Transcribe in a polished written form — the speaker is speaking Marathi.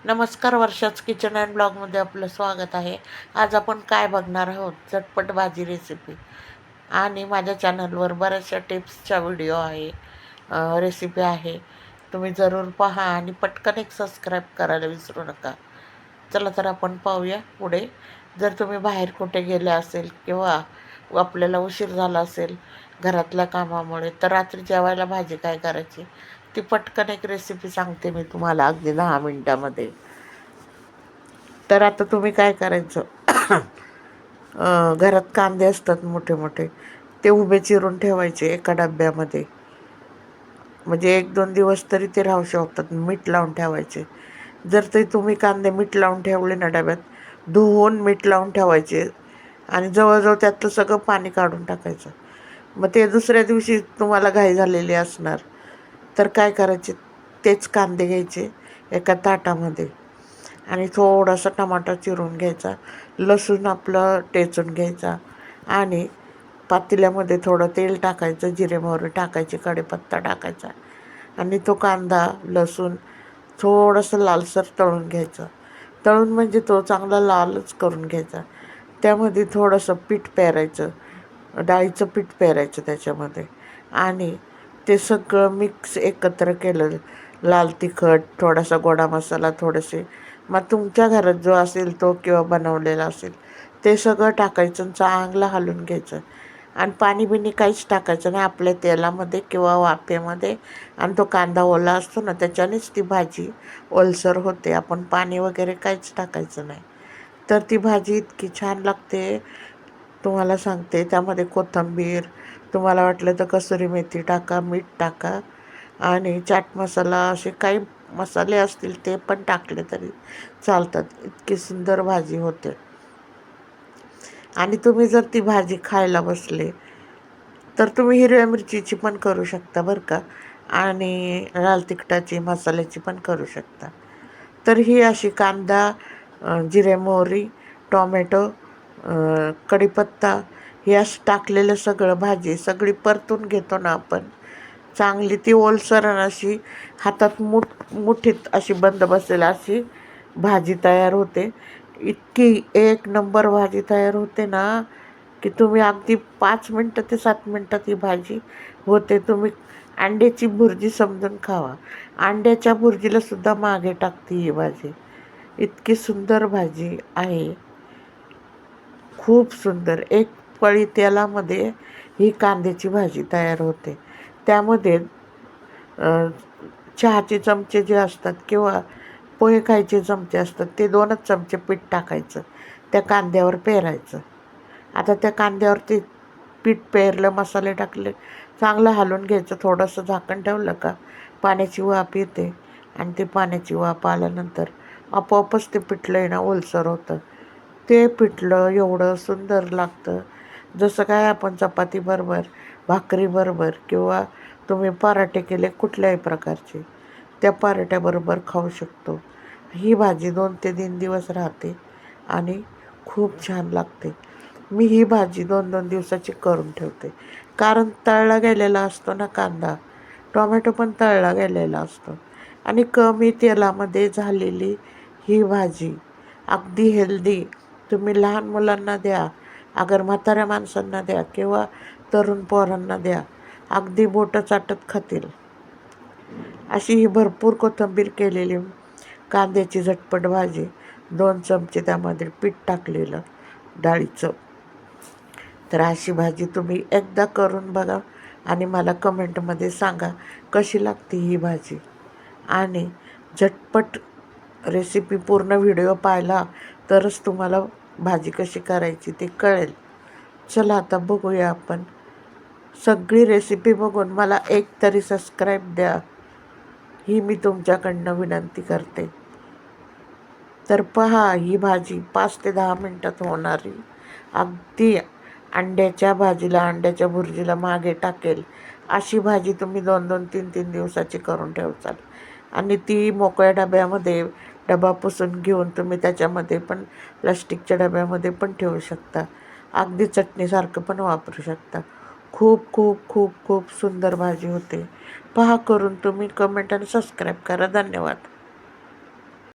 नमस्कार, वर्षाच किचन अँड ब्लॉगमध्ये आपलं स्वागत आहे. आज आपण काय बघणार आहोत? झटपट भाजी रेसिपी. आणि माझ्या चॅनलवर बऱ्याचशा टिप्सचा व्हिडिओ आहे, रेसिपी आहे. तुम्ही जरूर पहा आणि पटकन एक सबस्क्राईब करायला विसरू नका. चला तर आपण पाहूया पुढे. जर तुम्ही बाहेर कुठे गेले असेल किंवा आपल्याला उशीर झाला असेल घरातल्या कामामुळे, तर रात्री जेवायला भाजी काय करायची ती पटकन एक रेसिपी सांगते मी तुम्हाला अगदी 10 मिनिटामध्ये. तर आता तुम्ही काय करायचं, घरात कांदे असतात मोठे मोठे, ते उभे चिरून ठेवायचे एका डब्यामध्ये. म्हणजे 1-2 दिवस तरी ते राहू शकतात. मीठ लावून ठेवायचे. जर ते तुम्ही कांदे मीठ लावून ठेवले ना डब्यात, धुवून मीठ लावून ठेवायचे आणि जवळजवळ त्यातलं सगळं पाणी काढून टाकायचं. मग ते दुसऱ्या दिवशी तुम्हाला घाई झालेली असणार, तर काय करायचे, तेच कांदे घ्यायचे एका ताटामध्ये आणि थोडासा टमाटा चिरून घ्यायचा, लसूण आपलं टेचून घ्यायचा आणि पातेल्यामध्ये थोडं तेल टाकायचं, जिरे मोहरी टाकायची, कढीपत्ता टाकायचा आणि तो कांदा लसूण थोडंसं लालसर तळून घ्यायचा. तळून म्हणजे तो चांगला लालच करून घ्यायचा. त्यामध्ये थोडंसं पीठ पेरायचं, डाळीचं पीठ पेरायचं त्याच्यामध्ये आणि ते सगळं मिक्स एकत्र केलं. लाल तिखट, थोडासा गोडा मसाला, थोडेसे मग तुमच्या घरात जो असेल तो किंवा बनवलेला असेल ते सगळं टाकायचं आणि चांगलं हलवून घ्यायचं. आणि पाणी बिणी काहीच टाकायचं नाही आपल्या तेलामध्ये किंवा वाफेमध्ये. आणि तो कांदा ओला असतो ना, त्याच्यानेच ती भाजी ओलसर होते. आपण पाणी वगैरे काहीच टाकायचं नाही. तर ती भाजी इतकी छान लागते, तुम्हाला सांगते. त्यामध्ये कोथिंबीर, तुम्हाला वाटलं तर कसुरी मेथी टाका, मीठ टाका आणि चाट मसाला, असे काही मसाले असतील ते पण टाकले तरी चालतात. इतकी सुंदर भाजी होते. आणि तुम्ही जर ती भाजी खायला बसले तर तुम्ही हिरव्या मिरचीची पण करू शकता बरं का, आणि लाल तिखटाची मसाल्याची पण करू शकता. तर ही अशी कांदा, जिरे मोहरी, टोमॅटो, कढीपत्ता, हे असं टाकलेलं सगळं भाजी सगळी परतून घेतो ना आपण, चांगली ती ओलसर आणि अशी हातात मुठीत अशी बंद बसेल अशी भाजी तयार होते. इतकी एक नंबर भाजी तयार होते ना, की तुम्ही अगदी 5 मिनटं ते 7 मिनटात ही भाजी होते. तुम्ही अंड्याची भुर्जी समजून खावा. अंड्याच्या भुर्जीला सुद्धा मागे टाकते ही भाजी. इतकी सुंदर भाजी आहे, खूप सुंदर. एक पळी तेलामध्ये ही कांद्याची भाजी तयार होते. त्यामध्ये चहाचे चमचे जे असतात किंवा पोहे खायचे चमचे असतात, ते 2च चमचे पीठ टाकायचं, त्या कांद्यावर पेरायचं. आता त्या कांद्यावर ते पीठ पेरलं, मसाले टाकले, चांगलं हलवून घ्यायचं. थोडंसं झाकण ठेवलं का पाण्याची वाफ येते आणि ते पाण्याची वाफ आल्यानंतर आपोआपच ते पिठलं आहे ना ओलसर होतं. ते पिठलं एवढं सुंदर लागतं, जसं काय आपण चपातीबरोबर, भाकरीबरोबर किंवा तुम्ही पराठे केले कुठल्याही प्रकारचे, त्या पराठ्याबरोबर खाऊ शकतो. ही भाजी 2 ते 3 दिवस राहते आणि खूप छान लागते. मी ही भाजी 2-2 दिवसाची करून ठेवते, कारण तळला गेलेला असतो ना कांदा, टोमॅटो पण तळला गेलेला असतो आणि कमी तेलामध्ये झालेली ही भाजी अगदी हेल्दी. तुम्ही लहान मुलांना द्या, अगर म्हाताऱ्या माणसांना द्या किंवा तरुण पोरांना द्या, अगदी बोटं चाटत खातील. अशी ही भरपूर कोथिंबीर केलेली कांद्याची झटपट भाजी, 2 चमचे त्यामध्ये पीठ टाकलेलं डाळीचं. तर अशी भाजी तुम्ही एकदा करून बघा आणि मला कमेंटमध्ये सांगा कशी लागते ही भाजी. आणि झटपट रेसिपी पूर्ण व्हिडिओ पाहिला तरच तुम्हाला भाजी कशी करायची ते कळेल. चला आता बघूया आपण. सगळी रेसिपी बघून मला एक तरी सबस्क्राईब द्या, ही मी तुमच्याकडनं विनंती करते. तर पहा, ही भाजी 5 ते 10 मिनटात होणारी, अगदी अंड्याच्या भुर्जीला मागे टाकेल अशी भाजी तुम्ही 2-2, 3-3 दिवसाची करून ठेवचाल. आणि ती मोकळ्या डब्यामध्ये, डबा पुसून घेऊन तुम्ही त्याच्यामध्ये पण, प्लास्टिकच्या डब्यामध्ये पण ठेवू शकता. अगदी चटणीसारखं पण वापरू शकता. खूप खूप खूप खूप सुंदर भाजी होते. पहा करून तुम्ही, कमेंट आणि सबस्क्राईब करा. धन्यवाद.